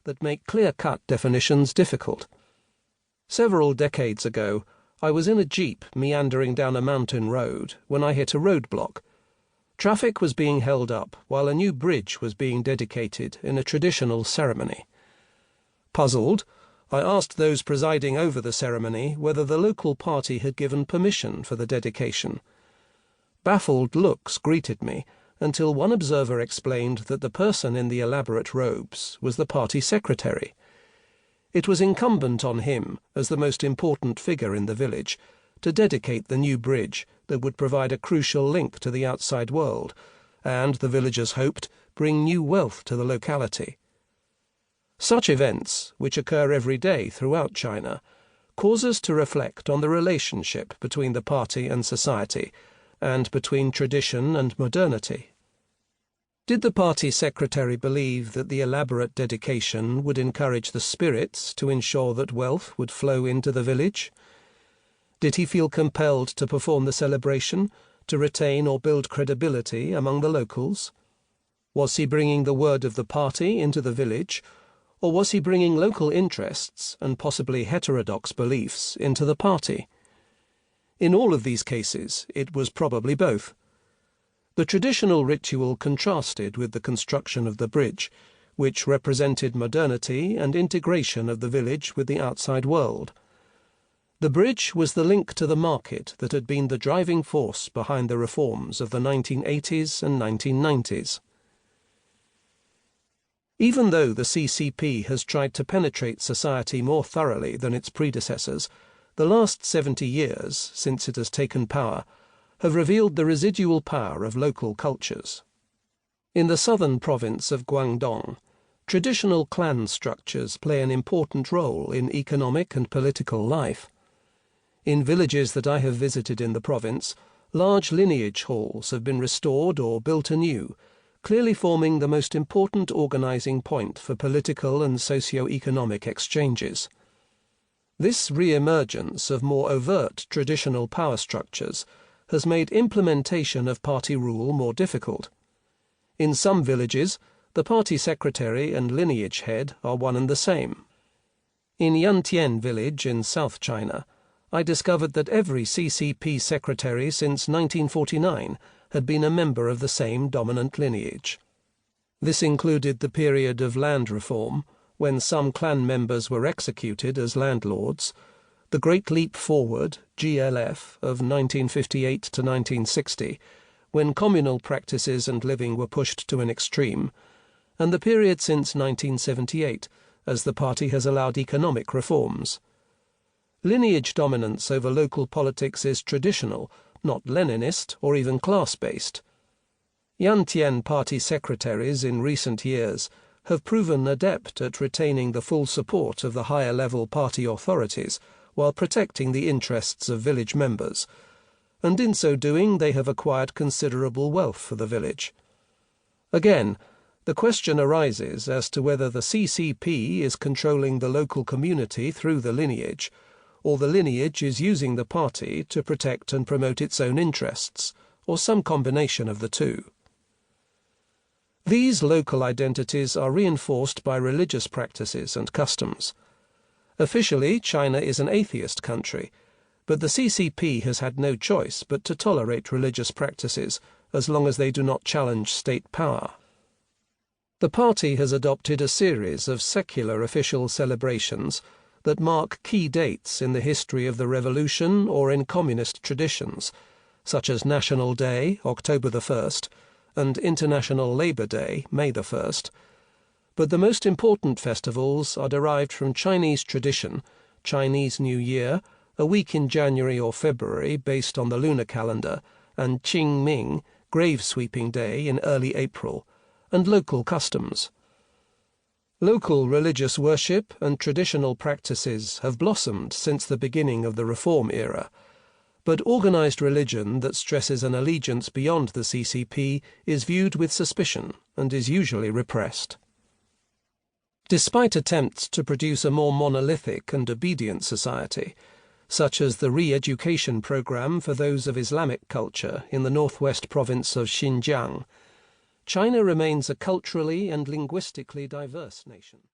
that make clear-cut definitions difficult. Several decades ago, I was in a jeep meandering down a mountain road when I hit a roadblock. Traffic was being held up while a new bridge was being dedicated in a traditional ceremony. Puzzled, I asked those presiding over the ceremony whether the local party had given permission for the dedication. Baffled looks greeted me until one observer explained that the person in the elaborate robes was the party secretary. It was incumbent on him, as the most important figure in the village, to dedicate the new bridge that would provide a crucial link to the outside world, and, the villagers hoped, bring new wealth to the locality. Such events, which occur every day throughout China, cause us to reflect on the relationship between the party and society, and between tradition and modernity. Did the party secretary believe that the elaborate dedication would encourage the spirits to ensure that wealth would flow into the village? Did he feel compelled to perform the celebration, to retain or build credibility among the locals? Was he bringing the word of the party into the village, or was he bringing local interests and possibly heterodox beliefs into the party? In all of these cases, it was probably both. The traditional ritual contrasted with the construction of the bridge, which represented modernity and integration of the village with the outside world. The bridge was the link to the market that had been the driving force behind the reforms of the 1980s and 1990s. Even though the CCP has tried to penetrate society more thoroughly than its predecessors, the last 70 years, since it has taken power, have revealed the residual power of local cultures. In the southern province of Guangdong, traditional clan structures play an important role in economic and political life. In villages that I have visited in the province, large lineage halls have been restored or built anew, clearly forming the most important organizing point for political and socio-economic exchanges. This re-emergence of more overt traditional power structures has made implementation of party rule more difficult. In some villages, the party secretary and lineage head are one and the same. In Yantian village in South China, I discovered that every CCP secretary since 1949 had been a member of the same dominant lineage. This included the period of land reform, when some clan members were executed as landlords, the Great Leap Forward, GLF, of 1958 to 1960, when communal practices and living were pushed to an extreme, and the period since 1978, as the party has allowed economic reforms. Lineage dominance over local politics is traditional, not Leninist or even class-based. Yantian party secretaries in recent years have proven adept at retaining the full support of the higher-level party authorities while protecting the interests of village members, and in so doing they have acquired considerable wealth for the village. Again, the question arises as to whether the CCP is controlling the local community through the lineage, or the lineage is using the party to protect and promote its own interests, or some combination of the two. These local identities are reinforced by religious practices and customs. Officially, China is an atheist country, but the CCP has had no choice but to tolerate religious practices as long as they do not challenge state power. The party has adopted a series of secular official celebrations that mark key dates in the history of the revolution or in communist traditions, such as National Day, October the 1st, and International Labour Day, May the 1st. But the most important festivals are derived from Chinese tradition, Chinese New Year, a week in January or February based on the lunar calendar, and Qingming, grave sweeping day in early April, and local customs. Local religious worship and traditional practices have blossomed since the beginning of the Reform era, but organized religion that stresses an allegiance beyond the CCP is viewed with suspicion and is usually repressed. Despite attempts to produce a more monolithic and obedient society, such as the re-education program for those of Islamic culture in the northwest province of Xinjiang, China remains a culturally and linguistically diverse nation.